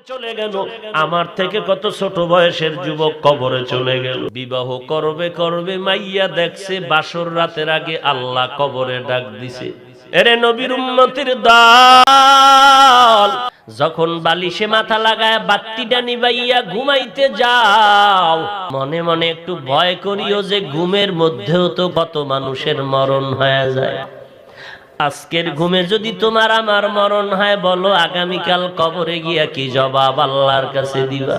চলে গেল, আমার থেকে কত ছোট বয়সের যুবক কবরে চলে গেল। বিবাহ করবে করবে মাইয়া দেখছে বাসর রাতের আগে আল্লাহ কবরে ডাক দিছে, এরে নবীর উম্মতের দল, যখন বালিশে মাথা লাগায় বাত্তিটা নিবাইয়া ঘুমাইতে যাও, মনে মনে একটু ভয় করিও যে ঘুমের মধ্যেও তো কত মানুষের মরণ হয়ে যায়। আজকের ঘুমে যদি তোমার আমার মরণ হয়, বলো আগামীকাল কবরে গিয়া কি জবাব আল্লাহর কাছে দিবা?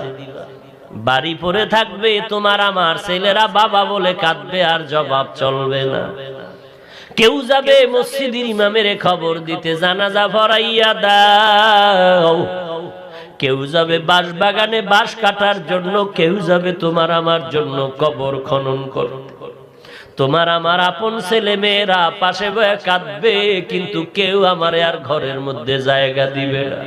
বাড়ি পড়ে থাকবে তোমার আমার ছেলেরা বাবা বলে কাঁদবে, আর জবাব চলবে না। কেউ যাবে মসজিদের ইমামের খবর দিতে, জানাজা পড়াইয়া দাও। কেউ যাবে বাঁশ বাগানে বাঁশ কাটার জন্য, কেউ যাবে তোমার আমার জন্য কবর খনন করতে। তোমার আমার আপন ছেলে মেয়েরা পাশে বয়ে কাঁদবে, কিন্তু কেউ আমারে আর ঘরের মধ্যে জায়গা দিবে না।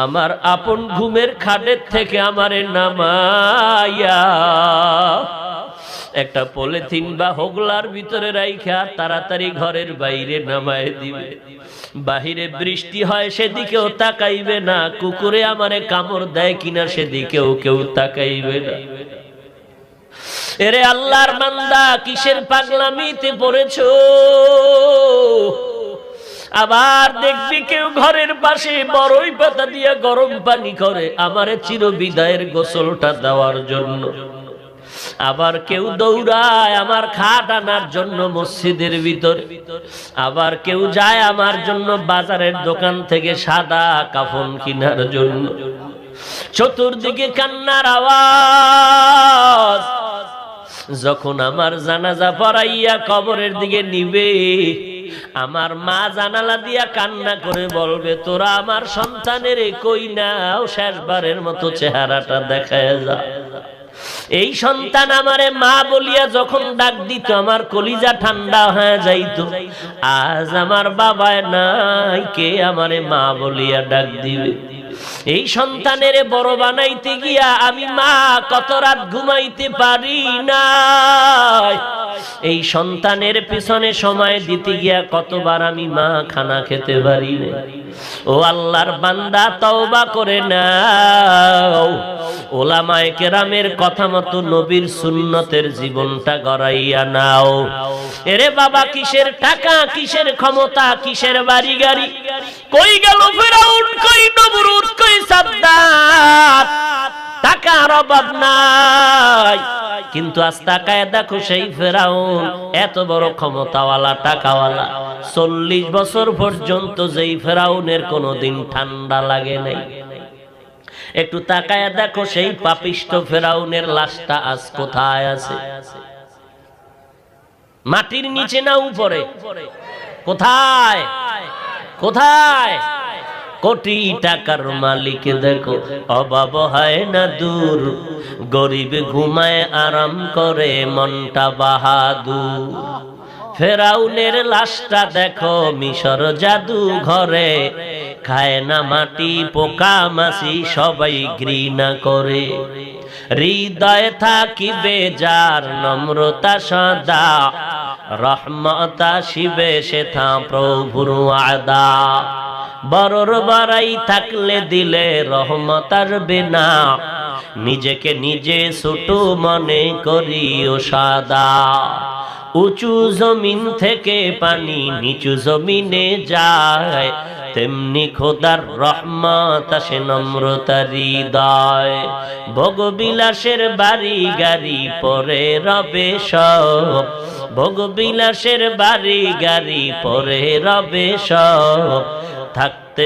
আমার আপন ঘুমের খাটের থেকে আমারে নামাইয়া একটা পলিথিন বা হোগলার ভিতরে রাইখা তাড়াতাড়ি ঘরের বাইরে নামায় দিবে। বাহিরে বৃষ্টি হয় সেদিকেও তাকাইবে না, কুকুরে আমারে কামড় দেয় কিনা সেদিকেও কেউ তাকাইবে না। এরে আল্লাহর বান্দা, কিসের পাগলামিতে পড়েছো? আবার দেখবি কেউ ঘরের পাশে বড়ই পাতা দিয়ে গরম পানি করে আমারে চির বিদায়ের গোসলটা দেওয়ার জন্য। আবার কেউ দৌড়ায় আমার খাট আনার জন্য মসজিদের ভিতরে। আবার কেউ যায় আমার জন্য বাজারের দোকান থেকে সাদা কাফন কেনার জন্য। চতুর্দিকে কান্নার আওয়াজ। যখন আমার জানাজা পড়াইয়া কবরের দিকে নিবে, আমার মা জানালা দিয়া কান্না করে বলবে, তোরা আমার সন্তানের কই নাও, শেষবারের মতো চেহারাটা দেখায় যা। এই সন্তান আমারে মা বলিয়া যখন ডাক দিত, আমার কলিজা ঠান্ডা হয়ে যাইত। আজ আমার বাবায় নাই, কে আমারে মা বলিয়া ডাক দিবে? এই সন্তানের বড় বানাইতে গিয়া আমি মা কত রাত ঘুমাইতে পারি না। এই সন্তানের পিছনে সময় দিতে গিয়া কতবার আমি মা খানা খেতে পারি না। ও আল্লাহর বান্দা, তওবা করে নাও। ওলামায়ে কেরামের কথা মতো নবীর সুন্নতের জীবনটা গড়াইয়া নাও। এরে বাবা, কিসের টাকা, কিসের ক্ষমতা, কিসের বাড়ি গাড়ি? কই গেল ফিরাউন, কই নমরুদ, কই সাদ্দাত? টাকার অভাব নাই, কিন্তু আজ তাকায় দেখো সেই ফেরাউন এত বড় ক্ষমতাওয়ালা টাকাওয়ালা, 40 বছর পর্যন্ত যেই ফেরাউনের কোনোদিন ঠান্ডা লাগে নাই। একটু তাকায় দেখো সেই পাপিষ্ট ফেরাউনের লাশটা আজ কোথায় আছে? মাটির নিচে না উপরে? কোথায় কোথায়? কোটি টাকার মালিক দেখো, অভাব হয় না দূর, গরিব ঘুমায় আরাম করে মনটা বাহাদুর। ফেরাউনের লাশটা দেখো মিশর জাদু ঘরে, খায় না মাটি পোকা মাছি সবাই ঘৃণা করে। হৃদয়ে থাকিবে যার নম্রতা সদা, রহমত আসিবে সেথা প্রভুর ওয়াদা। বড়র বাড়াই থাকলে দিলে রহমত আসবে না, নিজেকে নিজে ছোট মনে করিও সাদা। উঁচু জমিন থেকে পানি নিচু জমিনে যায়, তেমনি খোদার রহমত আসে নম্রতার হৃদয়। ভোগবিলাসের বাড়ি গাড়ি পরে রবে সব, ভোগবিলাসের বাড়ি গাড়ি পরে রবে সব, থাকতে